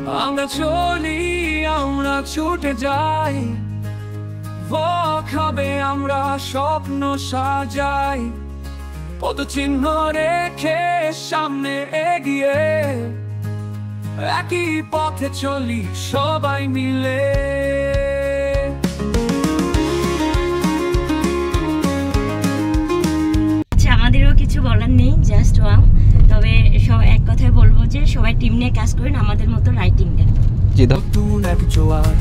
আমরা চলি, আমরা ছুটে যাই, ওয়াক হবে আমরা স্বপ্ন সাজাই, পদচিহ্ন রেখে সামনে এগিয়ে একই পথে চলি সবাই মিলে। আমাদেরও কিছু বলার নেই, জাস্ট ওয়াও। তবে সবাই এক কথায় বলবো যে সবাই টিম নিয়ে কাজ করেন, আমাদের মতো রাইটিং দেন। নতুন এক জোয়ার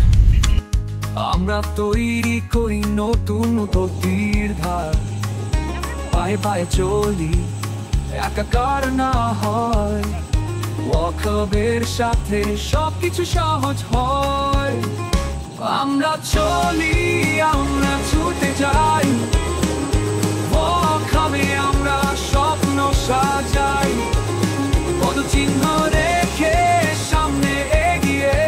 আমরা তৈরি করি, নতুন গতির ধার, পায়ে পায়ে চলি, একাকার না হয়, ওয়াকবের সাথে সবকিছু সহজ হয়। আমরা চলি, আমরা ছুটে যাই, ওয়াক হবে আমরা স্বপ্ন সাজাই, পদচিহ্ন রেখে সামনে এগিয়ে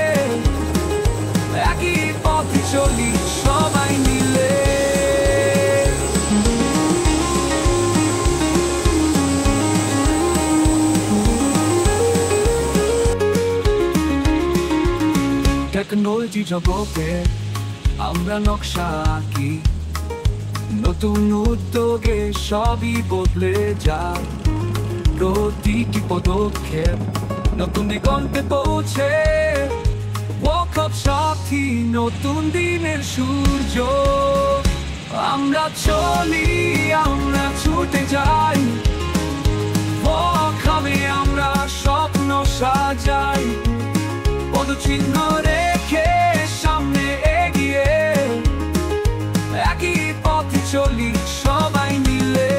একই পথে চলি সবাই মিলে। টেকনোলজি জগতে আমরা নকশা আঁকি, নতুন উদ্যোগে সবই বদলে যায়, প্রতিটি পদক্ষেপ নতুন দিগন্তে পৌঁছে, ওয়াকআপ সাথী নতুন দিনের সূর্য। আমরা চলি, আমরা ছুটে যাই, ওয়াক হবে আমরা স্বপ্ন সাজাই, পদচিহ্ন রেখে সামনে এগিয়ে একই পথে চলি সবাই মিলে।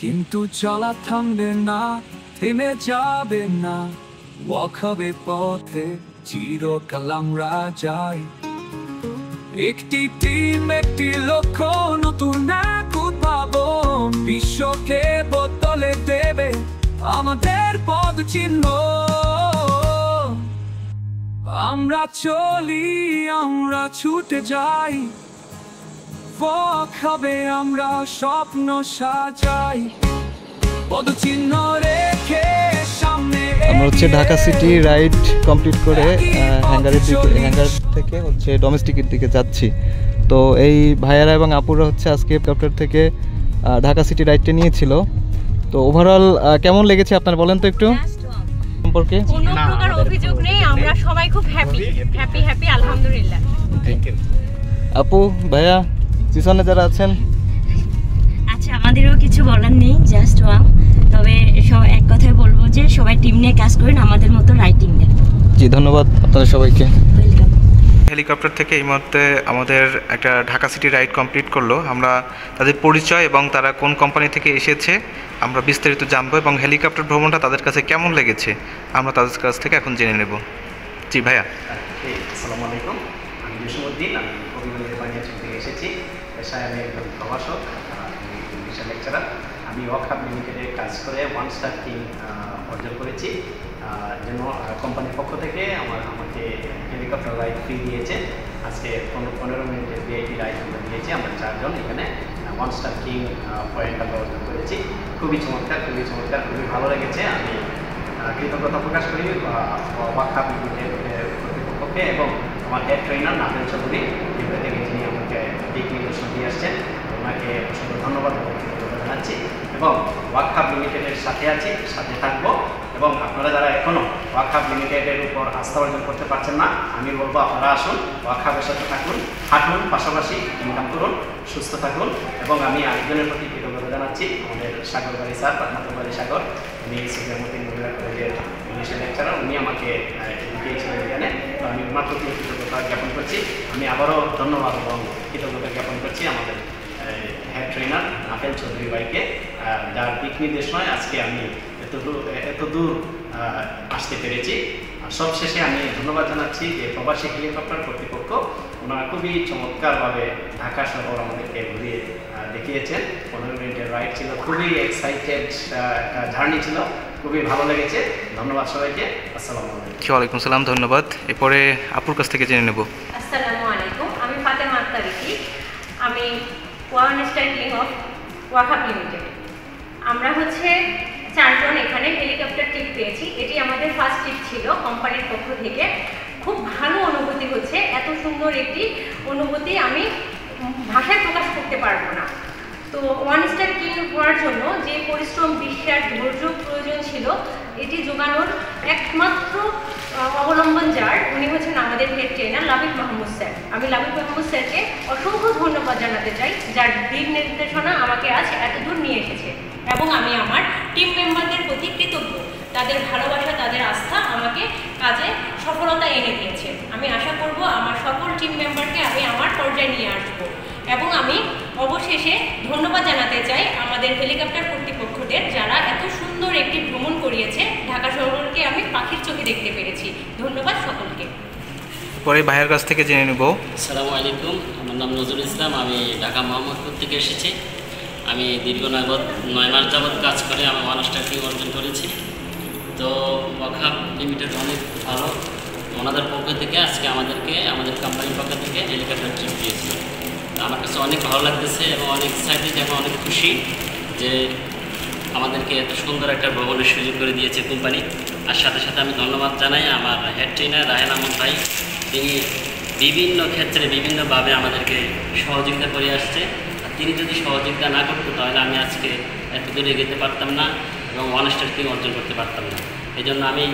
কিন্তু চলা থামবে না, থেমে যাবে না, ওয়াক হবে পথে চিরকাল আমরা যাই, একটি টিম একটি লক্ষ্য, নতুন এক উদ্ভাবন, বিশ্বকে বদলে দেবে আমাদের পদচিহ্ন। আমরা চলি, আমরা ছুটে যাই, ওয়াক হবে আমরা স্বপ্ন সাজাই, পদচিহ্ন রেখে সামনে। আমরা হচ্ছে ঢাকা সিটি রাইড কমপ্লিট করে হ্যাঙ্গার থেকে হচ্ছে ডোমেস্টিকের দিকে যাচ্ছি। তো এই ভাইয়ারা এবং আপুরা হচ্ছে আজকে হেলিকপ্টার থেকে ঢাকা সিটি রাইডটা নিয়েছিল। তো ওভারঅল কেমন লেগেছে আপনার বলেন তো একটু সম্পর্কে। কোনো প্রকার অভিযোগ নেই, আমরা সবাই খুব হ্যাপি আলহামদুলিল্লাহ। আপু ভাইয়া পিছনে যারা আছেন, আচ্ছা আমাদেরও কিছু বলার নেই, জাস্ট ওয়াও। তবে সবাই এক কথায় বলবো যে সবাই টিম নিয়ে কাজ করেন, আমাদের মতো রাইটিং দেন। জি ধন্যবাদ আপনাদের সবাইকে। ওয়েলকাম। হেলিকপ্টার থেকে এই মুহূর্তে আমাদের একটা ঢাকা সিটি রাইড কমপ্লিট করলো। আমরা তাদের পরিচয় এবং তারা কোন কোম্পানি থেকে এসেছে আমরা বিস্তারিত জানবো, এবং হেলিকপ্টার ভ্রমণটা তাদের কাছে কেমন লেগেছে আমরা তাদের কাছ থেকে এখন জেনে নেব। জি ভাইয়া। আসসালামু আলাইকুম, আমি জসীমউদ্দিন, আমি কবিগঞ্জের বানিয়াচং থেকে এসেছি। পেশায় আমি একজন প্রভাষক, ইংলিশের লেকচারার। আমি ওয়াকআপ লিমিটেডে কাজ করে 1 স্টার টিম অর্জন করেছি। যেন কোম্পানির পক্ষ থেকে আমাকে হেলিকপ্টার রাইড ফ্রি দিয়েছে। আজকে 15 মিনিটের ভিআইপি রাইড আমরা দিয়েছি, আমরা 4 জন এখানে 1 স্টার কিং পয়েন্ট আমরা অর্জন করেছি। খুবই চমৎকার, খুবই ভালো লেগেছে। আমি কৃতজ্ঞতা প্রকাশ করি ওয়াকআপ লিমিটেড কর্তৃপক্ষকে এবং আমার হেড ট্রেনার নাফেল চৌধুরী থেকে, যিনি আমাকে দিক নির্দেশন দিয়ে আসছেন। ওনাকে অসংখ্য ধন্যবাদ জানাচ্ছি এবং ওয়াকআপ লিমিটেডের সাথে থাকবো। এবং আপনারা যারা এখনও ওয়াকআপ লিমিটেডের উপর আস্থা অর্জন করতে পারছেন না, আমি বলবো আপনারা আসুন, ওয়াকআপের সাথে থাকুন, হাঁটুন, পাশাপাশি ইনকাম করুন, সুস্থ থাকুন। এবং আমি আরেকজনের প্রতি কৃতজ্ঞতা জানাচ্ছি, আমাদের সাগর বাড়ি স্যার, রহমতুল্লাহ বাড়ি সাগর, উনি সুপ্রিমতি মহিলা কলেজের ইংলিশের লেকচারার, উনি আমাকে দিয়েছিলেন এখানে। তো আমি ওনার প্রতি কৃতজ্ঞতা জ্ঞাপন করছি। আমি আবারও ধন্যবাদ এবং কৃতজ্ঞতা জ্ঞাপন করছি আমাদের হেড ট্রেনার নাফেল চৌধুরী ভাইকে, যার দিক নির্দেশনায় আজকে আমি এত দূর আসতে পেরেছি। সবশেষে আমি ধন্যবাদ জানাচ্ছি যে প্রবাসী হেলিকপ্টার কর্তৃপক্ষ, ওনারা খুবই চমৎকারভাবে ঢাকা শহর আমাদেরকে ঘুরিয়ে দেখিয়েছেন। 15 মিনিটের রাইড ছিল, খুবই এক্সাইটেড একটা জার্নি ছিল। খুবই ভালো লেগেছে। ধন্যবাদ সবাইকে। আসসালামু আলাইকুম। ওয়ালাইকুম সালাম, ধন্যবাদ। এরপরে আপুর কাছ থেকে জেনে নেব। আসসালামু আলাইকুম, আমি ফাতেমা আক্তার ইতি, আমি one star king of Wahab limited. আমরা হচ্ছে 4 জন এখানে হেলিকপ্টার ট্রিপ পেয়েছি। এটি আমাদের ফার্স্ট ট্রিপ ছিল কোম্পানির পক্ষ থেকে। খুব ভালো অনুভূতি হচ্ছে। এত সুন্দর একটি অনুভূতি আমি ভাষায় প্রকাশ করতে পারবো না। তো ওয়ান স্টার কিং হওয়ার জন্য যে পরিশ্রম, বিশ্বাস, ধৈর্য প্রয়োজন ছিল, এটি যোগানোর একমাত্র অবলম্বন যার, উনি হচ্ছেন আমাদের head trainer Labib Mahmud sir. আমি লাবিব মাহমুদ স্যারকে অসংখ্য ধন্যবাদ জানাতে চাই, যার দিক নির্দেশনা আমাকে আজ এতদূর নিয়ে এসেছে। এবং আমি আমার টিম মেম্বারদের প্রতি কৃতজ্ঞ। তাদের ভালোবাসা, তাদের আস্থা আমাকে কাজে সফলতা এনে দিয়েছে। আমি আশা করব আমার সকল টিম মেম্বারকে আমি আমার পর্যায়ে নিয়ে আসবো। এবং আমি অবশেষে ধন্যবাদ জানাতে চাই আমাদের হেলিকপ্টার কর্তৃপক্ষদের, যারা এত সুন্দর একটি ভ্রমণ করিয়েছে। ঢাকা শহরকে আমি পাখির চোখে দেখতে পেরেছি। ধন্যবাদ সকলকে। পরে ভাইয়ের কাছ থেকে জেনে নেব। আসসালামু আলাইকুম, আমার নাম নজরুল ইসলাম, আমি ঢাকা মোহাম্মদপুর থেকে এসেছি। আমি দীর্ঘ 9 মাস যাবৎ কাজ করে আমি ওয়ান স্টার কিং অর্জন করেছি। তো ওয়াহাব লিমিটেড অনেক ভালো, ওনাদের পক্ষ থেকে আজকে আমাদেরকে আমাদের কোম্পানির পক্ষ থেকে হেলিকপ্টার ট্রিপ দিয়েছে। আমার কাছে অনেক ভালো লাগতেছে এবং অনেক এক্সাইটেড এবং অনেক খুশি যে আমাদেরকে এত সুন্দর একটা ভ্রমণের সুযোগ করে দিয়েছে কোম্পানি। আর সাথে সাথে আমি ধন্যবাদ জানাই আমার হেড ট্রেনার রাহেল আহমদ ভাই। তিনি বিভিন্ন ক্ষেত্রে বিভিন্নভাবে আমাদেরকে সহযোগিতা করে আসছে। আর তিনি যদি সহযোগিতা না করতো তাহলে আমি আজকে এত দূরে এগোতে পারতাম না এবং ওয়ান স্টার কিং অর্জন করতে পারতাম না। এই জন্য আমি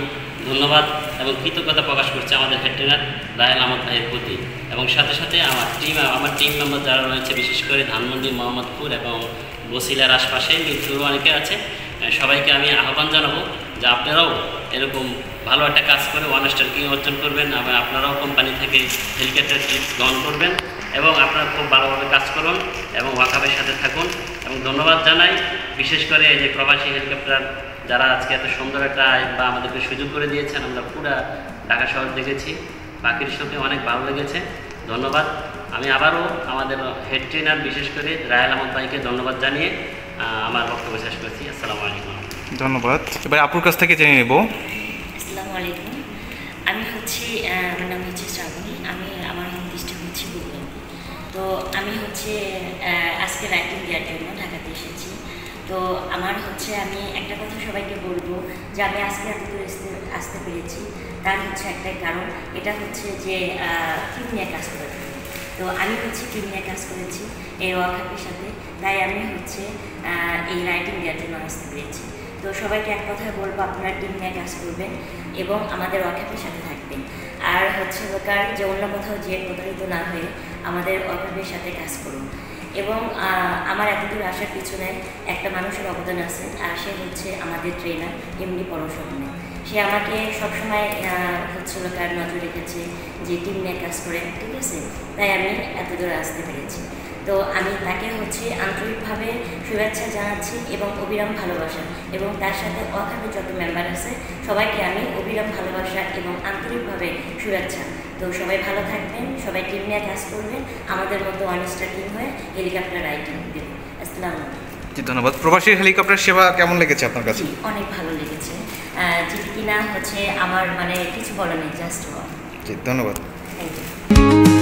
ধন্যবাদ এবং কৃতজ্ঞতা প্রকাশ করছি আমাদের হেড ট্রেনার রাহেল আহমদ ভাইয়ের প্রতি। এবং সাথে সাথে আমার টিম মেম্বার যারা রয়েছে, বিশেষ করে ধানমন্ডি, মোহাম্মদপুর এবং বসিলার আশপাশে মিরপুর অনেকে আছে, সবাইকে আমি আহ্বান জানাবো যে আপনারাও এরকম ভালো একটা কাজ করে ওয়ান স্টার কিং অর্জন করবেন এবং আপনারাও কোম্পানি থেকে হেলিকপ্টার ট্রিপ গ্রহণ করবেন এবং আপনারা খুব ভালোভাবে কাজ করুন এবং ওয়াকাবের সাথে থাকুন। এবং ধন্যবাদ জানাই বিশেষ করে এই যে প্রবাসী হেলিকপ্টার যারা আজকে এত সুন্দর একটা বা আমাদেরকে সুযোগ করে দিয়েছেন। আমরা পুরা ঢাকা শহর দেখেছি, পাখির সাথে অনেক ভালো লেগেছে। ধন্যবাদ। আমি আবারও আমাদের হেড ট্রেনার বিশেষ করে রাহেল আহমদ ভাইকে ধন্যবাদ জানিয়ে আমার বক্তব্য শেষ করছি। আসসালামু আলাইকুম। ধন্যবাদ। এবার আপুর কাছ থেকে জেনে নেব। আসসালামু আলাইকুম, আমি হচ্ছে আমার নাম হচ্ছে শ্রাবণী, আমার হোম ডিস্ট্রিক্ট হচ্ছে হুগলি। তো আমি হচ্ছে আজকে রাইটিং দেওয়ার জন্য ঢাকাতে এসেছি। তো আমার হচ্ছে আমি একটা কথা সবাইকে বলবো যে আমি আজকে এত দূর আসতে পেরেছি, তার হচ্ছে একটাই কারণ, এটা হচ্ছে যে টিম নিয়ে কাজ করার জন্য। তো আমি হচ্ছে টিম নিয়ে কাজ করেছি এই ওয়াকাবের সাথে, তাই আমি হচ্ছে এই রাইটিং দেওয়ার জন্য আসতে পেরেছি। তো সবাইকে এক কথায় বলবো, আপনারা টিম নিয়ে কাজ করবেন এবং আমাদের ওয়াকাবের সাথে থাকবেন। আর হচ্ছে লোকার যে অন্য কোথাও যে প্রতারিত না হয়ে আমাদের ওয়াকাবের সাথে কাজ করুন। এবং আমার এতদূর আসার পিছনে একটা মানুষের অবদান আছে, আর সে হচ্ছে আমাদের ট্রেনার এমডি পরশমনে। সে আমাকে সবসময় হচ্ছে লোকার নজর রেখেছে যে টিম নিয়ে কাজ করে, ঠিক আছে, তাই আমি এতদূর আসতে পেরেছি। তো আমি তাকে হচ্ছে আন্তরিকভাবে শুভেচ্ছা জানাচ্ছি এবং অবিরাম ভালোবাসা, এবং তার সাথে ওয়াকাবের যত মেম্বার আছে সবাইকে আমি অবিরাম ভালোবাসা এবং আন্তরিকভাবে শুভেচ্ছা। তো সবাই ভালো থাকবেন, সবাই টিম নিয়ে কাজ করবেন, আমাদের মতো ওয়ান স্টার কিং হয়ে হেলিকপ্টার রাইডিং দেবেন। আসসালামু আলাইকুম। জি, ধন্যবাদ। প্রবাসী হেলিকপ্টার সেবা কেমন লেগেছে আপনার কাছে? অনেক ভালো লেগেছে, যেটি কিনা হচ্ছে আমার মানে কিছু বলার নেই, জাস্ট জি, ধন্যবাদ। Thank you.